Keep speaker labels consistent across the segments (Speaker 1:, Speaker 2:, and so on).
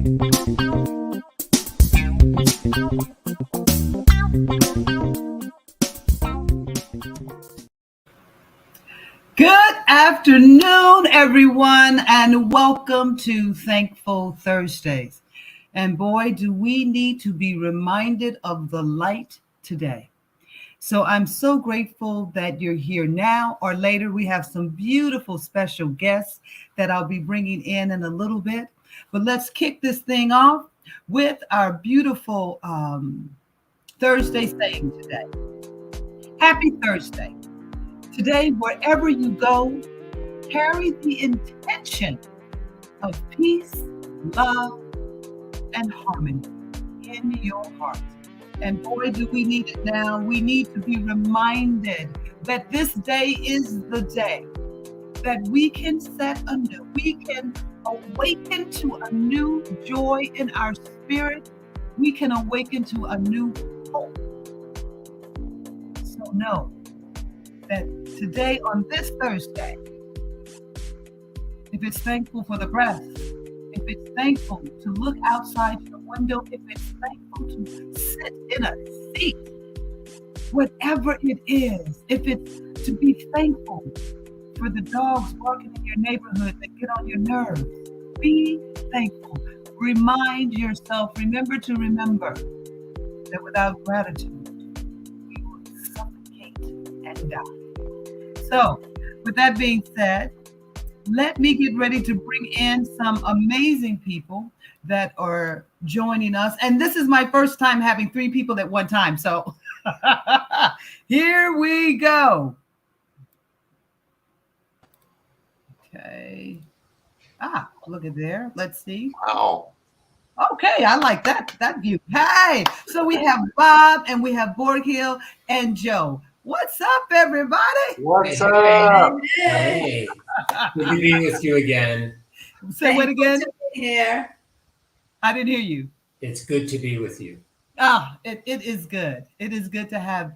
Speaker 1: Good afternoon, everyone, and welcome to Thankful Thursdays. And boy, do we need to be reminded of the light today. So I'm so grateful that you're here now or later. We have some beautiful special guests that I'll be bringing in a little bit. But let's kick this thing off with our beautiful Thursday saying today. Happy Thursday. Today, wherever you go, carry the intention of peace, love, and harmony in your heart. And boy, do we need it now. We need to be reminded that this day is the day that we can set anew. We can awaken to a new joy in our spirit. We can awaken to a new hope. So know that today on this Thursday, if it's thankful for the breath, if it's thankful to look outside your window, if it's thankful to sit in a seat, whatever it is, if it's to be thankful for the dogs barking in your neighborhood that get on your nerves, be thankful. Remind yourself, remember that without gratitude, we will suffocate and die. So, with that being said, let me get ready to bring in some amazing people that are joining us. And this is my first time having three people at one time. So here we go. Okay. Look at there. Let's see.
Speaker 2: Wow.
Speaker 1: Okay, I like that view. Hey, so we have Bob and we have Borghill and Joe. What's up, everybody?
Speaker 2: What's up?
Speaker 3: Hey, good to be with you again.
Speaker 1: Say what again?
Speaker 4: Here.
Speaker 1: I didn't hear you.
Speaker 3: It's good to be with you.
Speaker 1: It is good. It is good to have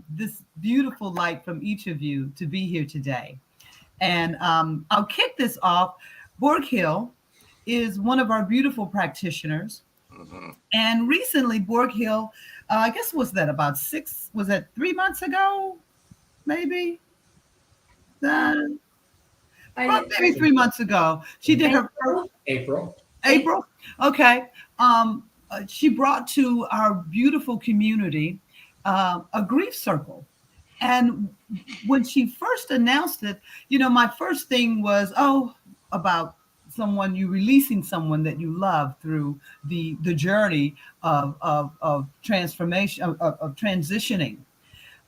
Speaker 1: this beautiful light from each of you to be here today. And I'll kick this off. Borghill is one of our beautiful practitioners. Mm-hmm. And recently, Borghill, I guess was that 3 months ago? Maybe? Maybe 3 months ago. She did her first
Speaker 3: April.
Speaker 1: Okay. She brought to our beautiful community a grief circle. And when she first announced it, my first thing was, about you releasing someone that you love through the journey of transformation, of transitioning.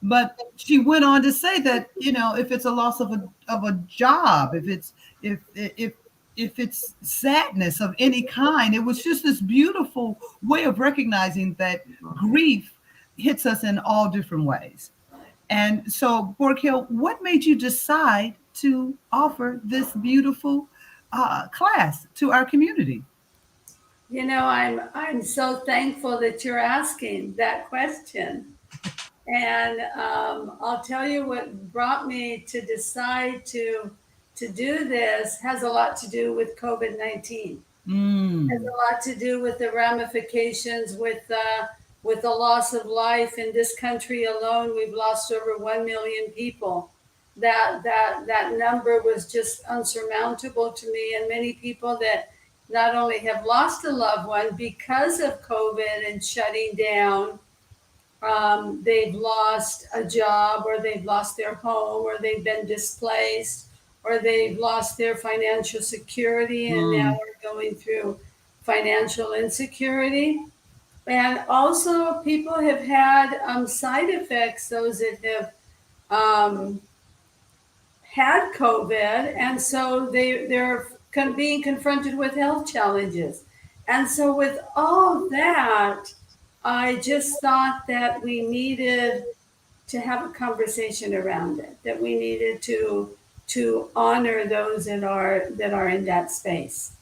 Speaker 1: But she went on to say that, if it's a loss of a job, if it's sadness of any kind, it was just this beautiful way of recognizing that grief hits us in all different ways. And so, Borghill, what made you decide to offer this beautiful class to our community?
Speaker 4: I'm so thankful that you're asking that question. And I'll tell you what brought me to decide to do this has a lot to do with COVID-19. Has a lot to do with the ramifications with the loss of life in this country alone. We've lost over 1 million people. That number was just unsurmountable to me, and many people that not only have lost a loved one because of COVID and shutting down, they've lost a job, or they've lost their home, or they've been displaced, or they've lost their financial security, and now we're going through financial insecurity. And also people have had side effects, those that have had COVID, and so they're being confronted with health challenges. And so with all that, I just thought that we needed to have a conversation around it, that we needed to honor those that are in that space.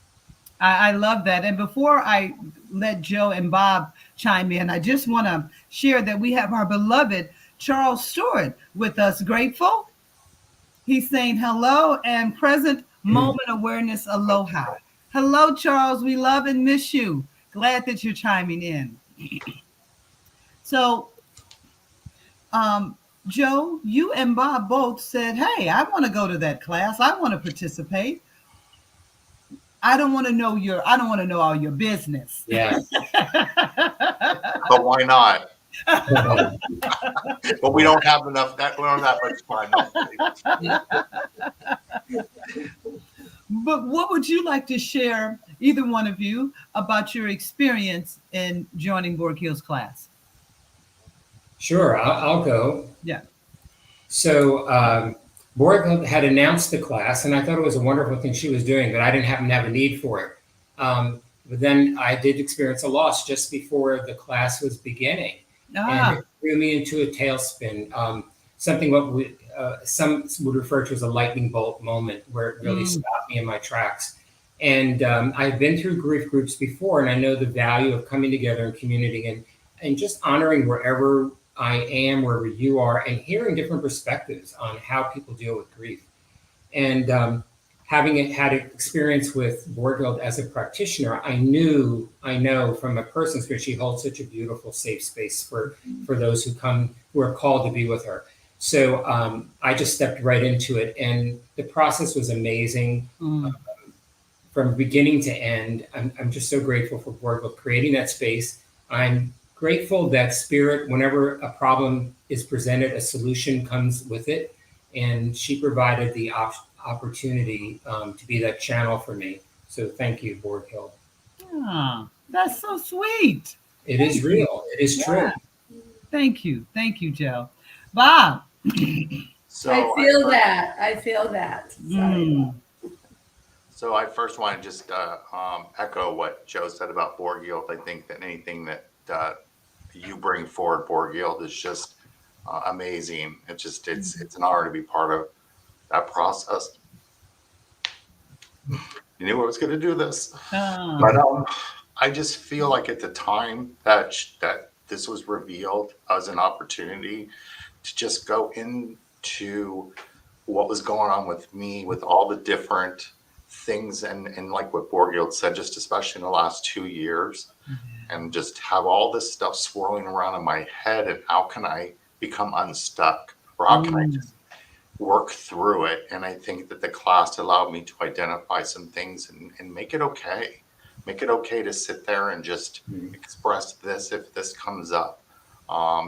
Speaker 1: I love that. And before I let Joe and Bob chime in, I just want to share that we have our beloved Charles Stewart with us. Grateful. He's saying hello and present moment awareness. Aloha. Hello, Charles. We love and miss you. Glad that you're chiming in. So, Joe, you and Bob both said, "Hey, I want to go to that class. I want to participate. I don't want to know all your business."
Speaker 3: Yeah.
Speaker 2: But why not? But we don't have enough. We don't have that much time.
Speaker 1: But what would you like to share, either one of you, about your experience in joining Borg Hill's class?
Speaker 3: Sure, I'll go.
Speaker 1: Yeah.
Speaker 3: So Borg had announced the class, and I thought it was a wonderful thing she was doing, but I didn't happen to have a need for it. But then I did experience a loss just before the class was beginning, and it threw me into a tailspin. Something what some would refer to as a lightning bolt moment, where it really stopped me in my tracks. And I've been through grief groups before, and I know the value of coming together in community and just honoring wherever I am, wherever you are, and hearing different perspectives on how people deal with grief. And having had experience with Borg Hill as a practitioner, I know from a person's experience, she holds such a beautiful, safe space for those who are called to be with her. So I just stepped right into it, and the process was amazing from beginning to end. I'm just so grateful for Borg Hill creating that space. I'm grateful that Spirit, whenever a problem is presented, a solution comes with it, and she provided the opportunity to be that channel for me. So thank you, Borg Hill.
Speaker 1: Oh, that's so sweet.
Speaker 3: It is real. It is true.
Speaker 1: Thank you, Joe. Bob.
Speaker 2: So
Speaker 4: I feel that.
Speaker 2: So I first want to just echo what Joe said about Borg Hill. I think that anything that you bring forward, Borg Hill, is just amazing. It's an honor to be part of that process. You knew I was going to do this, but I just feel like at the time that this was revealed as an opportunity to just go into what was going on with me, with all the different things, and like what Borg Hill said, just especially in the last 2 years, and just have all this stuff swirling around in my head, and how can I become unstuck, or how can I just work through it? And I think that the class allowed me to identify some things and make it okay. Make it okay to sit there and just express this if this comes up,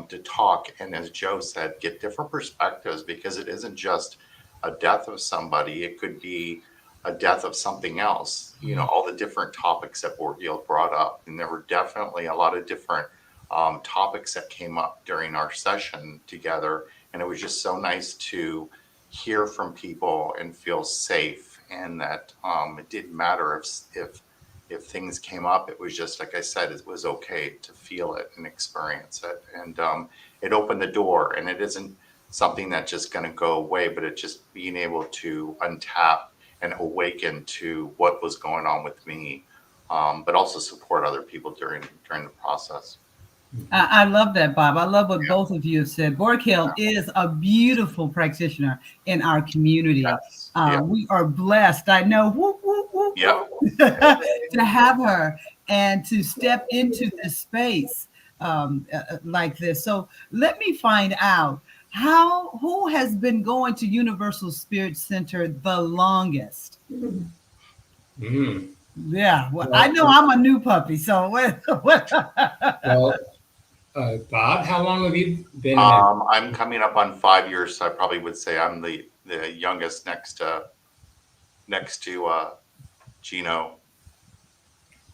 Speaker 2: to talk. And as Joe said, get different perspectives, because it isn't just a death of somebody. It could be a death of something else. You know, all the different topics that Borg Hill brought up. And there were definitely a lot of different topics that came up during our session together. And it was just so nice to hear from people and feel safe, and that it didn't matter if things came up. It was just, like I said, it was okay to feel it and experience it. And it opened the door, and it isn't something that's just going to go away, but it just being able to untap and awaken to what was going on with me, but also support other people during the process.
Speaker 1: I love that, Bob. I love what both of you have said. Borg Hill is a beautiful practitioner in our community.
Speaker 2: Yes.
Speaker 1: We are blessed. I know to have her and to step into this space like this. So let me find out who has been going to Universal Spirit Center the longest. Yeah, well, I know I'm a new puppy, so what?
Speaker 3: Well, Bob, how long have you been?
Speaker 2: I'm coming up on 5 years, so I probably would say I'm the youngest next to Gino.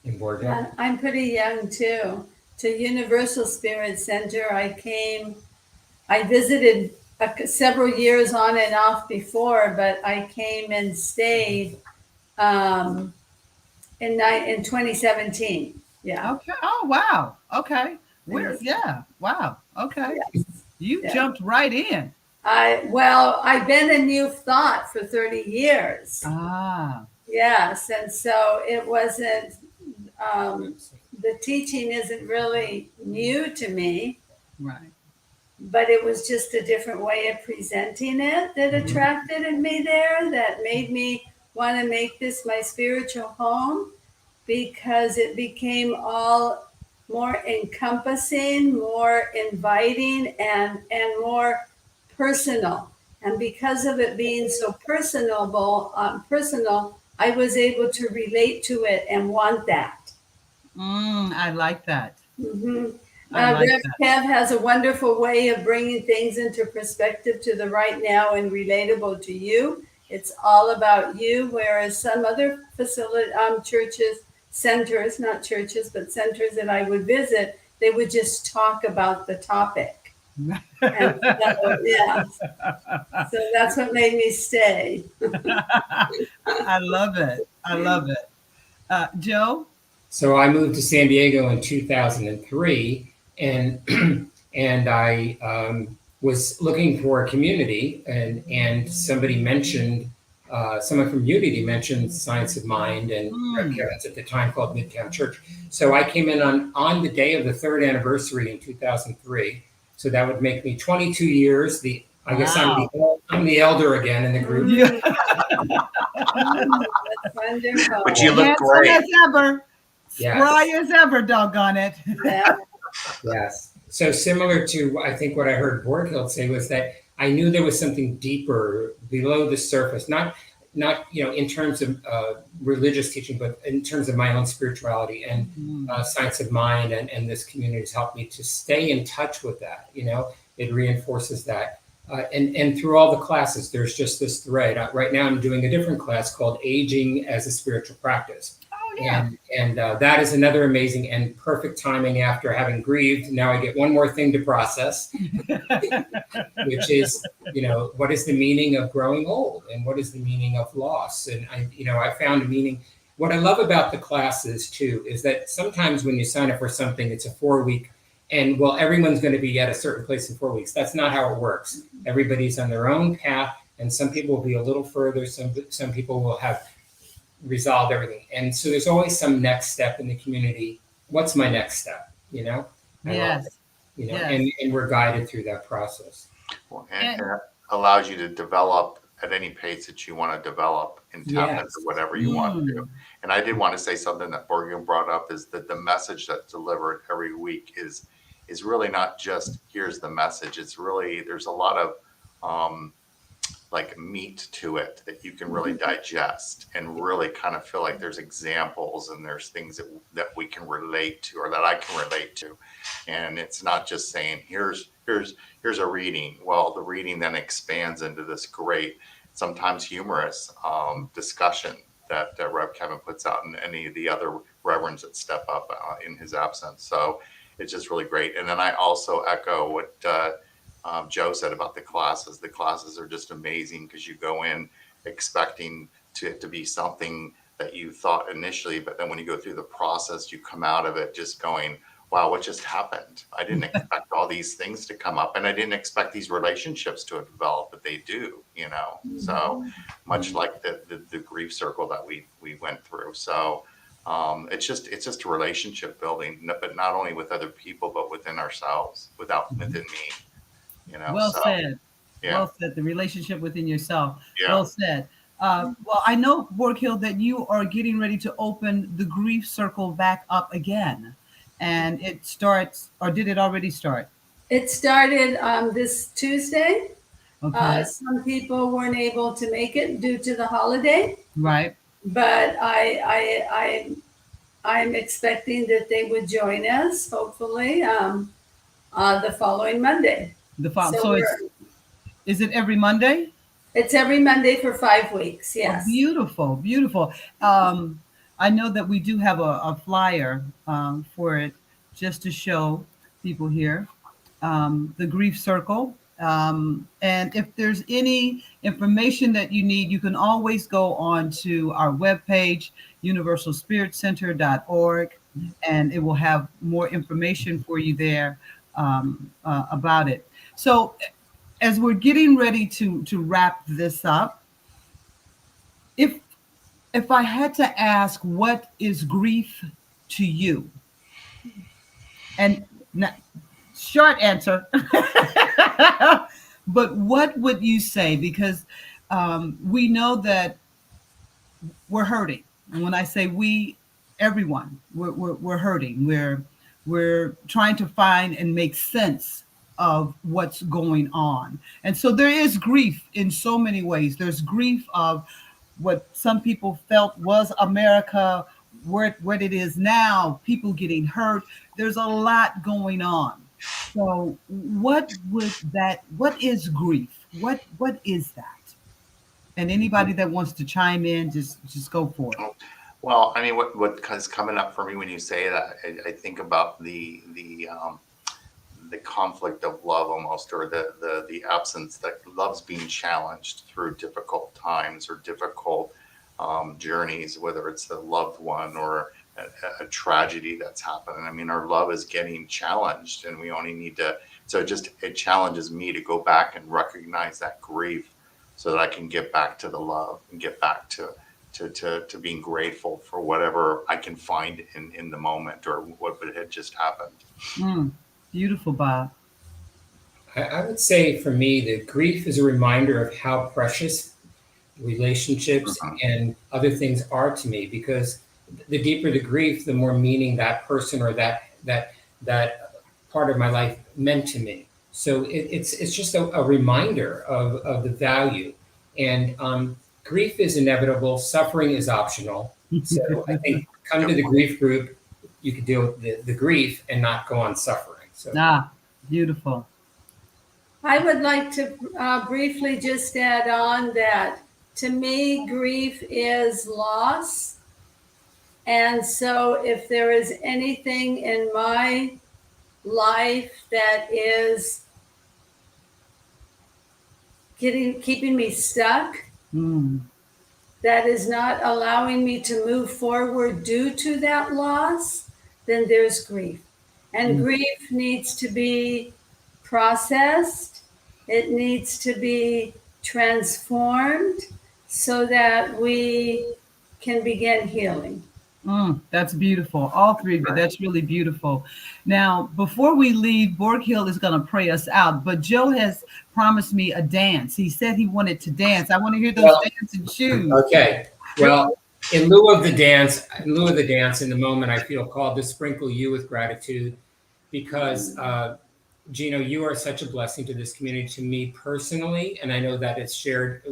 Speaker 3: In Borg Hill?
Speaker 4: I'm pretty young too. To Universal Spirit Center, I visited several years on and off before, but I came and stayed in 2017. Yeah.
Speaker 1: Okay. Oh, wow. Okay. Wow. Okay.
Speaker 4: Yes.
Speaker 1: You jumped right in.
Speaker 4: I've been a New Thought for 30 years. Yes. And so it wasn't, the teaching isn't really new to me.
Speaker 1: Right.
Speaker 4: But it was just a different way of presenting it that attracted me there, that made me want to make this my spiritual home because it became all more encompassing, more inviting, and more personal. And because of it being so personal, I was able to relate to it and want that.
Speaker 1: I like that.
Speaker 4: Mm-hmm.
Speaker 1: I like
Speaker 4: Rev
Speaker 1: that.
Speaker 4: Kev has a wonderful way of bringing things into perspective to the right now and relatable to you. It's all about you, whereas some other churches, centers, not churches, but centers that I would visit, they would just talk about the topic. And so, yeah, so that's what made me stay.
Speaker 1: I love it. I love it. Joe?
Speaker 3: So I moved to San Diego in 2003, and and I was looking for a community, and somebody mentioned, someone from Unity mentioned Science of Mind, and Kevin's at the time called Midtown Church. So I came in on the day of the third anniversary in 2003. So that would make me 22 years. I guess I'm the elder again in the group.
Speaker 1: Yeah.
Speaker 4: That's wonderful.
Speaker 2: But you look
Speaker 1: Handsome
Speaker 2: great.
Speaker 1: as ever.
Speaker 3: Yes.
Speaker 1: Spry as ever, doggone it.
Speaker 4: Yeah.
Speaker 3: Yes. So similar to, I think what I heard Borghild say was that I knew there was something deeper below the surface, not in terms of religious teaching, but in terms of my own spirituality and Science of Mind, and this community has helped me to stay in touch with that. It reinforces that. And through all the classes, there's just this thread. Right now I'm doing a different class called Aging as a Spiritual Practice.
Speaker 1: Oh, yeah.
Speaker 3: And that is another amazing and perfect timing after having grieved. Now I get one more thing to process, which is, what is the meaning of growing old, and what is the meaning of loss? And I found a meaning. What I love about the classes too is that sometimes when you sign up for something, it's a 4-week, and everyone's going to be at a certain place in 4 weeks. That's not how it works. Everybody's on their own path, and some people will be a little further. Some people will have resolved everything, and so there's always some next step in the community. What's my next step?
Speaker 1: Yes.
Speaker 3: And we're guided through that process.
Speaker 2: And it allows you to develop at any pace that you want to develop and tap into whatever you want to do. And I did want to say something that Borghild brought up, is that the message that's delivered every week is really not just here's the message. It's really, there's a lot of like meat to it that you can really digest and really kind of feel like there's examples and there's things that we can relate to, or that I can relate to. And it's not just saying here's a reading. Well, the reading then expands into this great, sometimes humorous discussion that Rev Kevin puts out, and any of the other reverends that step up in his absence. So it's just really great. And then I also echo what Joe said about the classes. The classes are just amazing because you go in expecting to be something that you thought initially, but then when you go through the process, you come out of it just going, wow, what just happened? I didn't expect all these things to come up, and I didn't expect these relationships to develop, but they do, So much like the grief circle that we went through. So it's just a relationship building, but not only with other people, but within ourselves, within me.
Speaker 1: Well said.
Speaker 2: Yeah.
Speaker 1: Well said. The relationship within yourself.
Speaker 2: Yeah.
Speaker 1: Well said. Well, I know, Borghild, that you are getting ready to open the grief circle back up again. And it starts, or did it already start?
Speaker 4: It started this Tuesday.
Speaker 1: Okay.
Speaker 4: Some people weren't able to make it due to the holiday,
Speaker 1: Right.
Speaker 4: but I'm expecting that they would join us, hopefully, the following Monday.
Speaker 1: So is it every Monday?
Speaker 4: It's every Monday for 5 weeks. Yes.
Speaker 1: Oh, beautiful, beautiful. I know that we do have a flyer for it, just to show people here, the grief circle. And if there's any information that you need, you can always go on to our webpage, universalspiritcenter.org, and it will have more information for you there about it. So as we're getting ready to wrap this up, if I had to ask, what is grief to you? And short answer, but what would you say? Because we know that we're hurting. And when I say we, everyone, we're hurting. We're trying to find and make sense of what's going on. And so there is grief in so many ways. There's grief of what some people felt was America, what it is now, people getting hurt. There's a lot going on. So what is grief? What is that? And anybody that wants to chime in, just go for it.
Speaker 2: Well, I mean, what is coming up for me when you say that, I think about the conflict of love almost, or the absence that love's being challenged through difficult times or difficult journeys, whether it's a loved one or a tragedy that's happened. I mean, our love is getting challenged, and we only need to. So it challenges me to go back and recognize that grief, so that I can get back to the love and get back to being grateful for whatever I can find in the moment or what had just happened.
Speaker 1: Beautiful, Bob.
Speaker 3: I would say for me, the grief is a reminder of how precious relationships and other things are to me, because the deeper the grief, the more meaning that person or that part of my life meant to me. So it's just a reminder of the value. And grief is inevitable. Suffering is optional. So I think come to the grief group, you can deal with the grief and not go on suffering. So.
Speaker 1: Beautiful.
Speaker 4: I would like to briefly just add on that to me, grief is loss. And so if there is anything in my life that is keeping me stuck, that is not allowing me to move forward due to that loss, then there's grief. And grief needs to be processed. It needs to be transformed so that we can begin healing.
Speaker 1: That's beautiful. All three of you. That's really beautiful. Now, before we leave, Borg Hill is going to pray us out, but Joe has promised me a dance. He said he wanted to dance. I want to hear those dancing shoes.
Speaker 3: Okay. Well, in lieu of the dance, in the moment, I feel called to sprinkle you with gratitude, because Gino, you are such a blessing to this community, to me personally, and I know that it's shared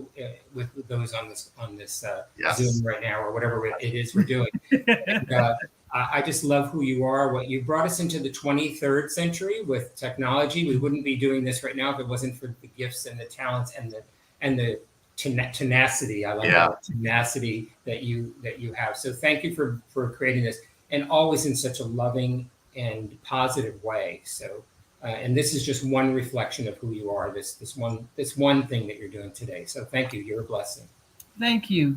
Speaker 3: with those on this
Speaker 2: Yes.
Speaker 3: Zoom right now, or whatever it is we're doing. And, I just love who you are. What you brought us into the 23rd century with technology. We wouldn't be doing this right now if it wasn't for the gifts and the talents and the tenacity. I like that tenacity that you have. So thank you for creating this, and always in such a loving and positive way. So. And this is just one reflection of who you are. This one thing that you're doing today. So thank you. You're a blessing.
Speaker 1: Thank you,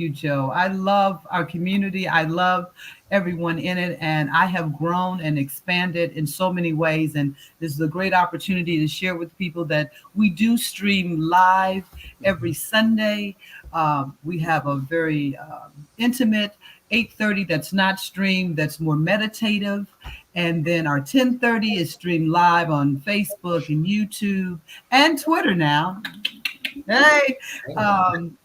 Speaker 1: Joe. I love our community. I love everyone in it, and I have grown and expanded in so many ways. And this is a great opportunity to share with people that we do stream live every Sunday. We have a very intimate 8:30 that's not streamed, that's more meditative. And then our 10:30 is streamed live on Facebook and YouTube and Twitter now. Hey,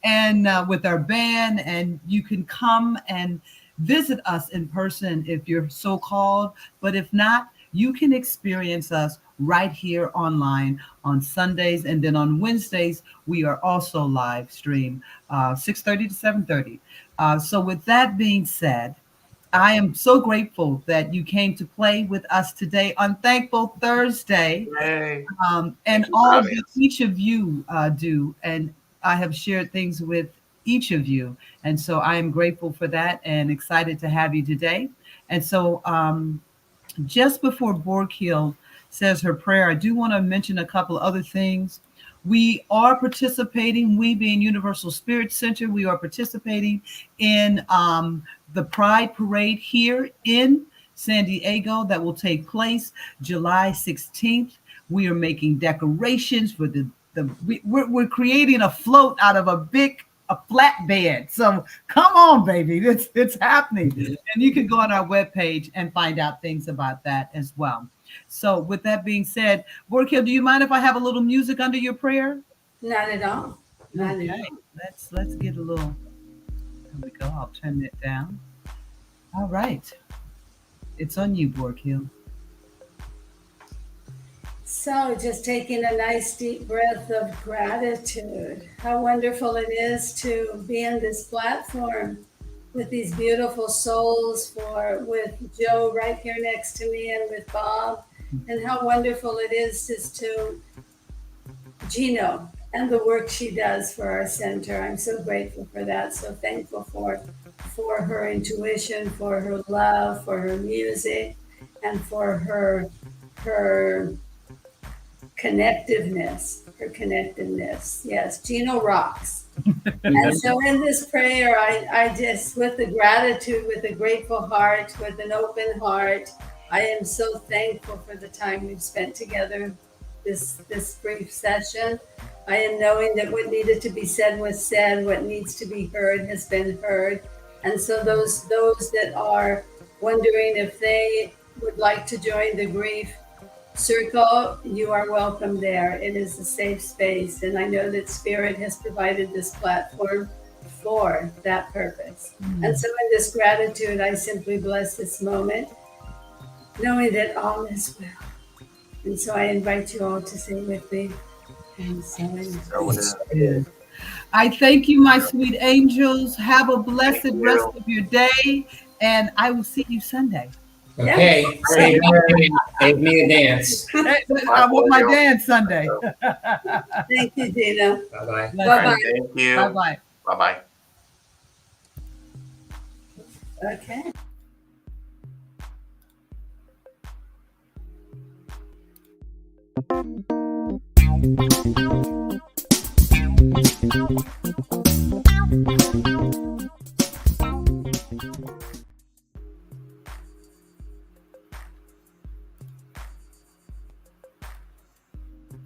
Speaker 1: and with our band, and you can come and visit us in person if you're so called. But if not, you can experience us right here online on Sundays, and then on Wednesdays we are also live stream 6:30 to 7:30. So with that being said, I am so grateful that you came to play with us today on Thankful Thursday. And all that each of you do. And I have shared things with each of you. And so I am grateful for that and excited to have you today. And so just before Borg Hill says her prayer, I do want to mention a couple of other things. We are participating, we being Universal Spirit Center, we are participating in the Pride Parade here in San Diego that will take place July 16th. We are making decorations for we're creating a float out of a flatbed. So come on, baby, it's happening. And you can go on our webpage and find out things about that as well. So with that being said, Borg Hill, do you mind if I have a little music under your prayer?
Speaker 4: Not at all. Not at all.
Speaker 1: Let's get a little. Here we go. I'll turn it down. All right. It's on you, Borghild.
Speaker 4: So, just taking a nice deep breath of gratitude. How wonderful it is to be in this platform with these beautiful souls, with Joe right here next to me and with Bob. And how wonderful it is just to Gino and the work she does for our center. I'm so grateful for that. So thankful for her intuition, for her love, for her music, and for her connectiveness. Yes, Gino rocks. And so in this prayer, I just, with the gratitude, with a grateful heart, with an open heart, I am so thankful for the time we've spent together this brief session. I am knowing that what needed to be said was said, what needs to be heard has been heard. And so those that are wondering if they would like to join the grief circle, you are welcome there. It is a safe space. And I know that Spirit has provided this platform for that purpose. And so in this gratitude, I simply bless this moment, knowing that all is well. And so I invite you all to say with me. And so
Speaker 1: I thank you, my sweet angels. Have a blessed rest of your day, and I will see you Sunday.
Speaker 3: Okay, save me a dance.
Speaker 1: I want my dance Sunday.
Speaker 4: Thank you, Dina.
Speaker 3: Bye-bye.
Speaker 4: Bye-bye.
Speaker 2: Thank you.
Speaker 1: Bye-bye.
Speaker 2: Bye-bye.
Speaker 4: Okay.
Speaker 5: Thank you.